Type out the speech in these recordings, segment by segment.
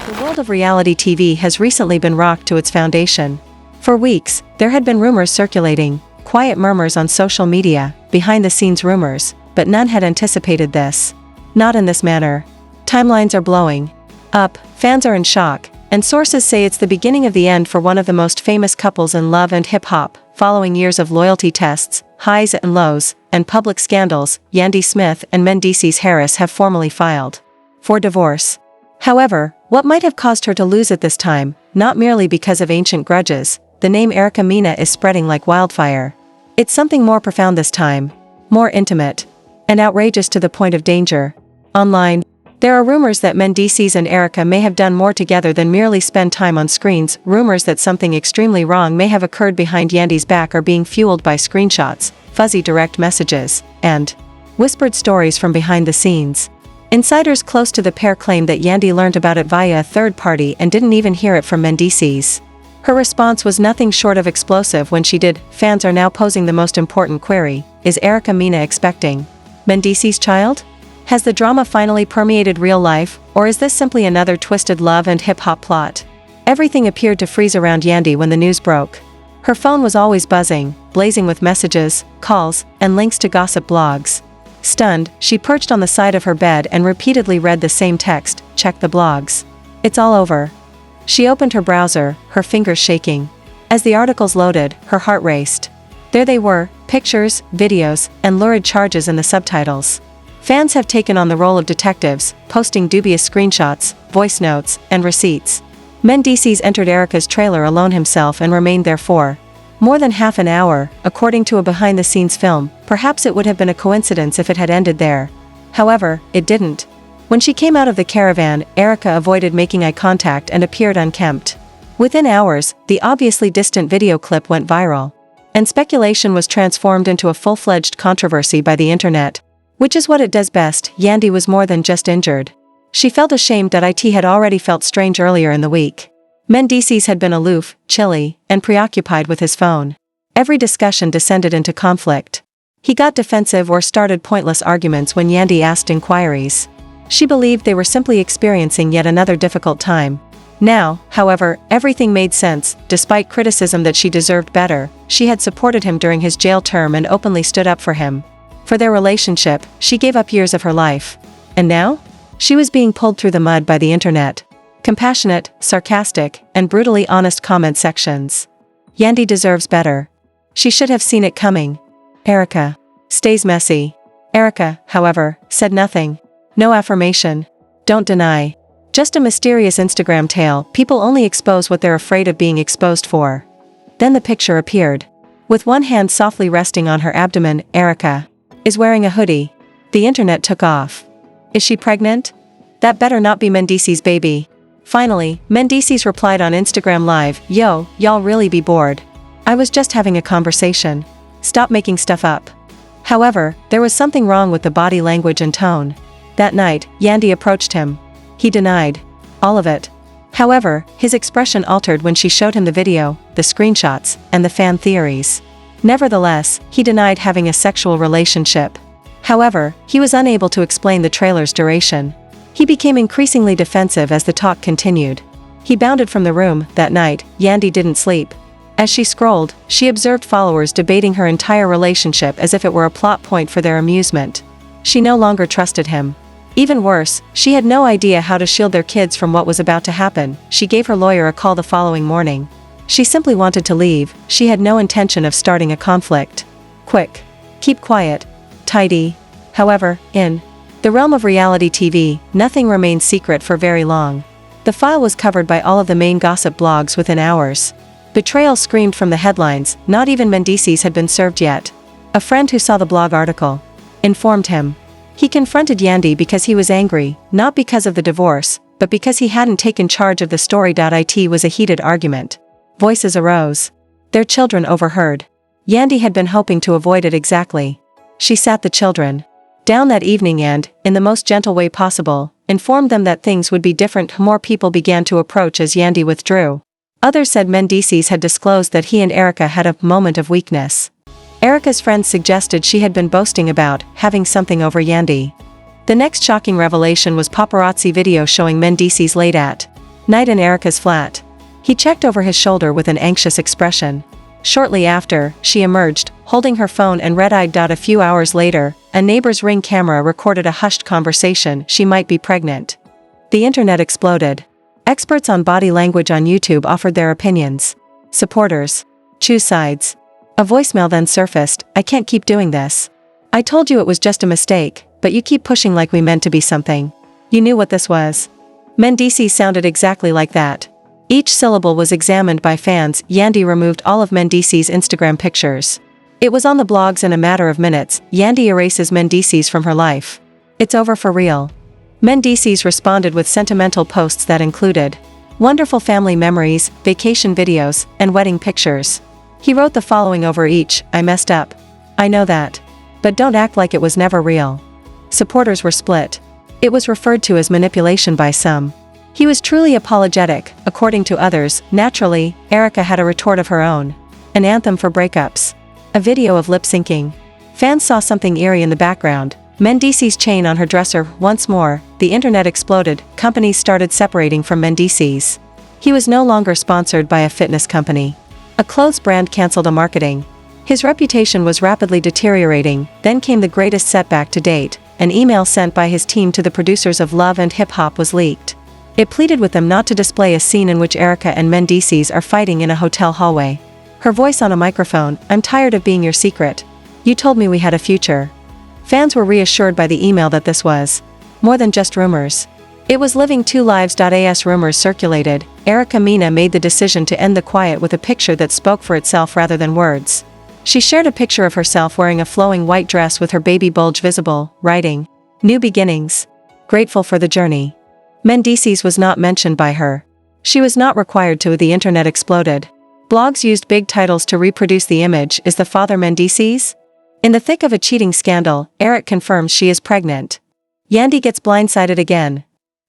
The world of reality TV has recently been rocked to its foundation. For weeks, there had been rumors circulating, quiet murmurs on social media, behind-the-scenes rumors, but none had anticipated this. Not in this manner. Timelines are blowing up, fans are in shock, and sources say it's the beginning of the end for one of the most famous couples in love and hip-hop. Following years of loyalty tests, highs and lows, and public scandals, Yandy Smith and Mendeecees Harris have formally filed for divorce. However, what might have caused her to lose at this time, not merely because of ancient grudges, the name Erica Mena is spreading like wildfire. It's something more profound this time, more intimate, and outrageous to the point of danger. Online, there are rumors that Mendeecees and Erica may have done more together than merely spend time on screens. Rumors that something extremely wrong may have occurred behind Yandy's back are being fueled by screenshots, fuzzy direct messages, and whispered stories from behind the scenes. Insiders close to the pair claim that Yandy learned about it via a third party and didn't even hear it from Mendeecees. Her response was nothing short of explosive when she did. Fans are now posing the most important query: is Erica Mena expecting Mendeecees' child? Has the drama finally permeated real life, or is this simply another twisted love and hip-hop plot? Everything appeared to freeze around Yandy when the news broke. Her phone was always buzzing, blazing with messages, calls, and links to gossip blogs. Stunned, she perched on the side of her bed and repeatedly read the same text: check the blogs. It's all over. She opened her browser, her fingers shaking. As the articles loaded, her heart raced. There they were, pictures, videos, and lurid charges in the subtitles. Fans have taken on the role of detectives, posting dubious screenshots, voice notes, and receipts. Mendeecees entered Erica's trailer alone himself and remained there for more than half an hour, according to a behind-the-scenes film. Perhaps it would have been a coincidence if it had ended there. However, it didn't. When she came out of the caravan, Erica avoided making eye contact and appeared unkempt. Within hours, the obviously distant video clip went viral, and speculation was transformed into a full-fledged controversy by the internet. Which is what it does best. Yandy was more than just injured. She felt ashamed that it had already felt strange earlier in the week. Mendeecees had been aloof, chilly, and preoccupied with his phone. Every discussion descended into conflict. He got defensive or started pointless arguments when Yandy asked inquiries. She believed they were simply experiencing yet another difficult time. Now, however, everything made sense. Despite criticism that she deserved better, she had supported him during his jail term and openly stood up for him. For their relationship, she gave up years of her life. And now? She was being pulled through the mud by the internet. Compassionate, sarcastic, and brutally honest comment sections. Yandy deserves better. She should have seen it coming. Erica stays messy. Erica, however, said nothing. No affirmation. Don't deny. Just a mysterious Instagram tale. People only expose what they're afraid of being exposed for. Then the picture appeared. With one hand softly resting on her abdomen, Erica is wearing a hoodie. The internet took off. Is she pregnant? That better not be Mendeecees' baby. Finally, Mendeecees replied on Instagram Live, "Yo, y'all really be bored. I was just having a conversation. Stop making stuff up." However, there was something wrong with the body language and tone. That night, Yandy approached him. He denied all of it. However, his expression altered when she showed him the video, the screenshots, and the fan theories. Nevertheless, he denied having a sexual relationship. However, he was unable to explain the trailer's duration. He became increasingly defensive as the talk continued. He bounded from the room. That night, Yandy didn't sleep. As she scrolled, she observed followers debating her entire relationship as if it were a plot point for their amusement. She no longer trusted him. Even worse, she had no idea how to shield their kids from what was about to happen. She gave her lawyer a call the following morning. She simply wanted to leave. She had no intention of starting a conflict. Quick. Keep quiet. Tidy. However, in the realm of reality TV, nothing remained secret for very long. The file was covered by all of the main gossip blogs within hours. Betrayal screamed from the headlines. Not even Mendeecees had been served yet. A friend who saw the blog article informed him. He confronted Yandy because he was angry, not because of the divorce, but because he hadn't taken charge of the story. It was a heated argument. Voices arose. Their children overheard. Yandy had been hoping to avoid it exactly. She sat the children down that evening and, in the most gentle way possible, informed them that things would be different. More people began to approach as Yandy withdrew. Others said Mendeecees had disclosed that he and Erica had a moment of weakness. Erica's friends suggested she had been boasting about having something over Yandy. The next shocking revelation was paparazzi video showing Mendeecees late at Night in Erica's flat. He checked over his shoulder with an anxious expression. Shortly after, she emerged, holding her phone and red-eyed. A few hours later, a neighbor's Ring camera recorded a hushed conversation. She might be pregnant. The internet exploded. Experts on body language on YouTube offered their opinions. Supporters. Choose sides. A voicemail then surfaced. I can't keep doing this. I told you it was just a mistake, but you keep pushing like we meant to be something. You knew what this was. Mendeecees sounded exactly like that. Each syllable was examined by fans. Yandy removed all of Mendeecees' Instagram pictures. It was on the blogs in a matter of minutes. Yandy erases Mendeecees from her life. It's over for real. Mendeecees responded with sentimental posts that included wonderful family memories, vacation videos, and wedding pictures. He wrote the following over each: I messed up. I know that. But don't act like it was never real. Supporters were split. It was referred to as manipulation by some. He was truly apologetic, according to others. Naturally, Erica had a retort of her own. An anthem for breakups. A video of lip-syncing. Fans saw something eerie in the background. Mendeecees' chain on her dresser. Once more, the internet exploded. Companies started separating from Mendeecees. He was no longer sponsored by a fitness company. A clothes brand canceled a marketing. His reputation was rapidly deteriorating. Then came the greatest setback to date. An email sent by his team to the producers of Love and Hip Hop was leaked. It pleaded with them not to display a scene in which Erica and Mendeecees are fighting in a hotel hallway. Her voice on a microphone: I'm tired of being your secret. You told me we had a future. Fans were reassured by the email that this was more than just rumors. It was living two lives. As rumors circulated, Erica Mena made the decision to end the quiet with a picture that spoke for itself rather than words. She shared a picture of herself wearing a flowing white dress with her baby bulge visible, writing, New beginnings. Grateful for the journey. Mendeecees was not mentioned by her. She was not required to. The internet exploded. Blogs used big titles to reproduce the image. Is the father Mendeecees? In the thick of a cheating scandal, Eric confirms she is pregnant. Yandy gets blindsided again.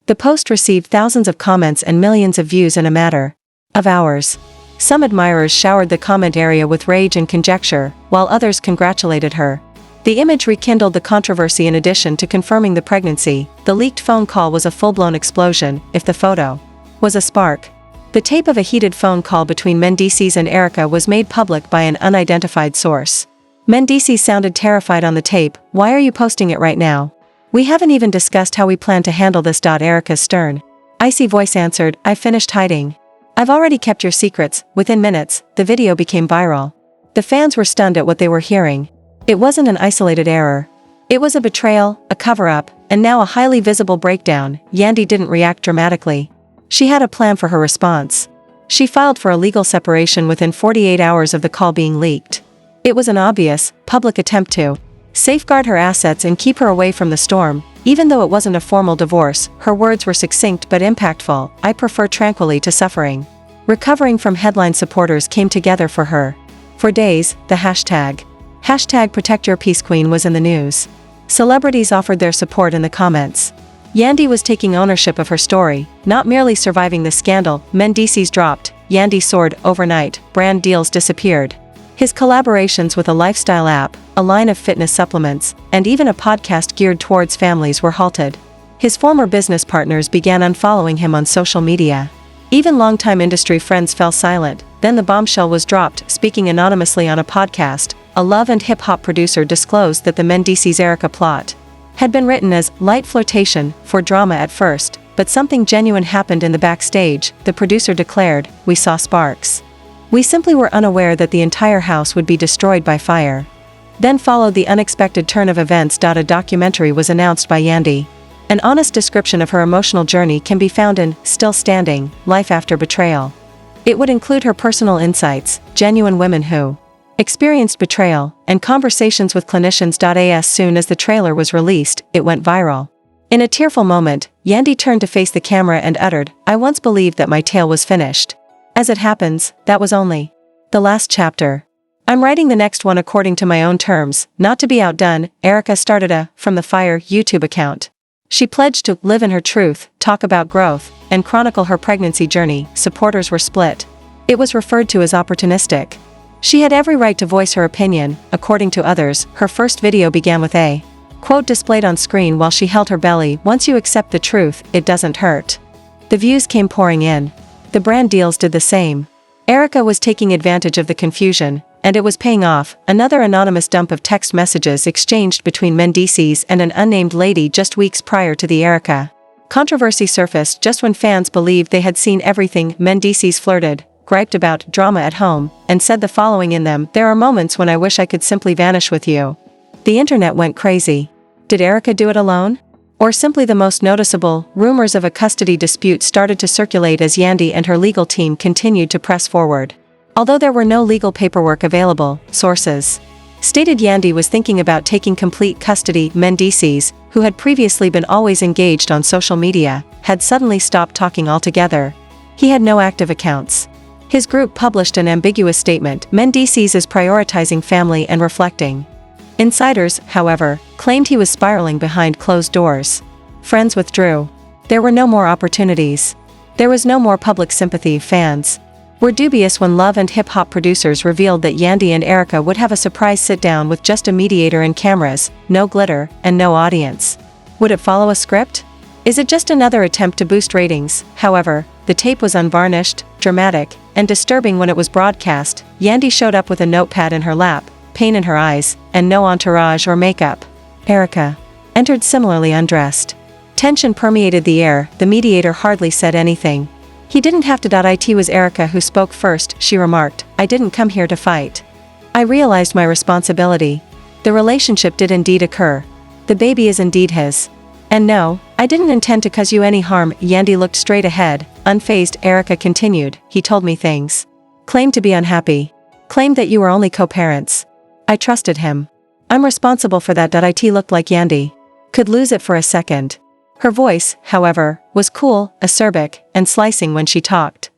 The post received thousands of comments and millions of views in a matter of hours. Some admirers showered the comment area with rage and conjecture, while others congratulated her. The image rekindled the controversy. In addition to confirming the pregnancy, the leaked phone call was a full-blown explosion. If the photo was a spark, the tape of a heated phone call between Mendeecees and Erica was made public by an unidentified source. Mendeecees sounded terrified on the tape. Why are you posting it right now? We haven't even discussed how we plan to handle this. Erica's stern, icy voice answered, I finished hiding. I've already kept your secrets. Within minutes, the video became viral. The fans were stunned at what they were hearing. It wasn't an isolated error. It was a betrayal, a cover-up, and now a highly visible breakdown. Yandy didn't react dramatically. She had a plan for her response. She filed for a legal separation within 48 hours of the call being leaked. It was an obvious, public attempt to safeguard her assets and keep her away from the storm. Even though it wasn't a formal divorce, her words were succinct but impactful. I prefer tranquility to suffering. Recovering from headline supporters came together for her. For days, the hashtag #ProtectYourPeaceQueen was in the news. Celebrities offered their support in the comments. Yandy was taking ownership of her story, not merely surviving the scandal. Mendeecees dropped, Yandy soared. Overnight, brand deals disappeared. His collaborations with a lifestyle app, a line of fitness supplements, and even a podcast geared towards families were halted. His former business partners began unfollowing him on social media. Even longtime industry friends fell silent. Then the bombshell was dropped. Speaking anonymously on a podcast, a Love and Hip Hop producer disclosed that the Mendeecees Erica plot had been written as light flirtation for drama at first, but something genuine happened in the backstage. The producer declared, we saw sparks. We simply were unaware that the entire house would be destroyed by fire. Then followed the unexpected turn of events. A documentary was announced by Yandy. An honest description of her emotional journey can be found in Still Standing, Life After Betrayal. It would include her personal insights, genuine women who experienced betrayal, and conversations with clinicians. As soon as the trailer was released, it went viral. In a tearful moment, Yandy turned to face the camera and uttered, I once believed that my tale was finished. As it happens, that was only the last chapter. I'm writing the next one according to my own terms. Not to be outdone, Erica started a From the Fire YouTube account. She pledged to live in her truth, talk about growth, and chronicle her pregnancy journey. Supporters were split. It was referred to as opportunistic. She had every right to voice her opinion. According to others, her first video began with a quote displayed on screen while she held her belly. Once you accept the truth, it doesn't hurt. The views came pouring in. The brand deals did the same. Erica was taking advantage of the confusion, and it was paying off. Another anonymous dump of text messages exchanged between Mendeecees and an unnamed lady just weeks prior to the Erica controversy surfaced just when fans believed they had seen everything. Mendeecees flirted, griped about drama at home, and said the following in them: "There are moments when I wish I could simply vanish with you." The internet went crazy. Did Erica do it alone? Or simply the most noticeable? Rumors of a custody dispute started to circulate as Yandy and her legal team continued to press forward. Although there were no legal paperwork available, sources stated Yandy was thinking about taking complete custody. Mendeecees, who had previously been always engaged on social media, had suddenly stopped talking altogether. He had no active accounts. His group published an ambiguous statement: "Mendeecees is prioritizing family and reflecting." Insiders, however, claimed he was spiraling behind closed doors. Friends withdrew. There were no more opportunities. There was no more public sympathy. Fans were dubious when Love and Hip Hop producers revealed that Yandy and Erica would have a surprise sit-down with just a mediator and cameras, no glitter, and no audience. Would it follow a script? Is it just another attempt to boost ratings? However, the tape was unvarnished, dramatic, and disturbing when it was broadcast. Yandy showed up with a notepad in her lap, pain in her eyes, and no entourage or makeup. Erica entered similarly undressed. Tension permeated the air. The mediator hardly said anything. "He didn't have to. It was Erica who spoke first," she remarked. "I didn't come here to fight. I realized my responsibility. The relationship did indeed occur. The baby is indeed his. And no, I didn't intend to cause you any harm." Yandy looked straight ahead, unfazed. Erica continued: "He told me things. Claimed to be unhappy. Claimed that you were only co-parents. I trusted him. I'm responsible for that." It looked like Yandy could lose it for a second. Her voice, however, was cool, acerbic, and slicing when she talked.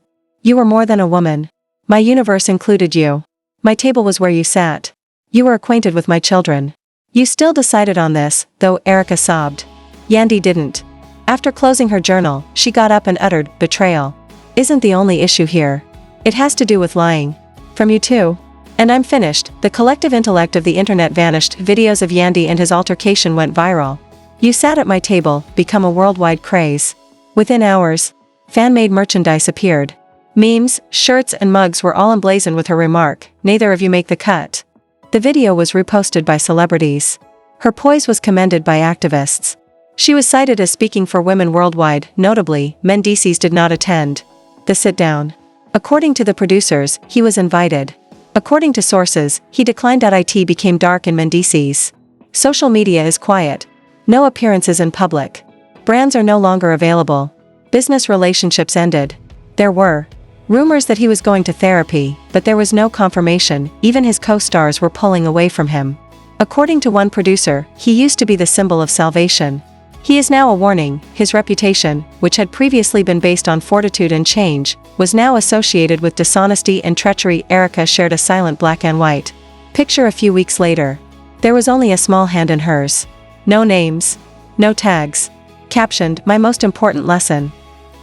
"You were more than a woman. My universe included you. My table was where you sat. You were acquainted with my children. You still decided on this, though." Erica sobbed. Yandy didn't. After closing her journal, she got up and uttered, "Betrayal isn't the only issue here. It has to do with lying. From you too. And I'm finished." The collective intellect of the internet vanished. Videos of Yandy and his altercation went viral. "You sat at my table," become a worldwide craze. Within hours, fan-made merchandise appeared. Memes, shirts and mugs were all emblazoned with her remark, "Neither of you make the cut." The video was reposted by celebrities. Her poise was commended by activists. She was cited as speaking for women worldwide. Notably, Mendeecees did not attend the sit-down. According to the producers, he was invited. According to sources, he declined. It became dark in Mendeecees. Social media is quiet. No appearances in public. Brands are no longer available. Business relationships ended. There were rumors that he was going to therapy, but there was no confirmation. Even his co-stars were pulling away from him. According to one producer, he used to be the symbol of salvation. He is now a warning. His reputation, which had previously been based on fortitude and change, was now associated with dishonesty and treachery. Erica shared a silent black and white picture a few weeks later. There was only a small hand in hers. No names. No tags. Captioned, "My most important lesson."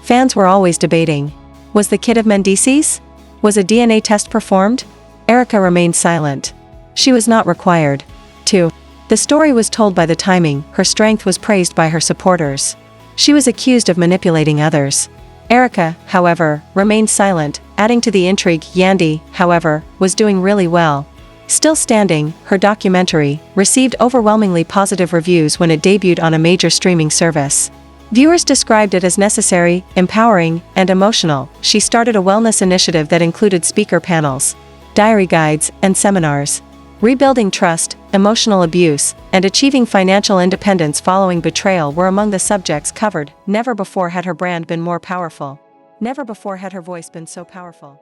Fans were always debating. Was the kid of Mendeecees? Was a DNA test performed? Erica remained silent. She was not required to. The story was told by the timing. Her strength was praised by her supporters. She was accused of manipulating others. Erica, however, remained silent, adding to the intrigue. Yandy, however, was doing really well. Still Standing, her documentary, received overwhelmingly positive reviews when it debuted on a major streaming service. Viewers described it as necessary, empowering, and emotional. She started a wellness initiative that included speaker panels, diary guides, and seminars. Rebuilding trust, emotional abuse, and achieving financial independence following betrayal were among the subjects covered. Never before had her brand been more powerful. Never before had her voice been so powerful.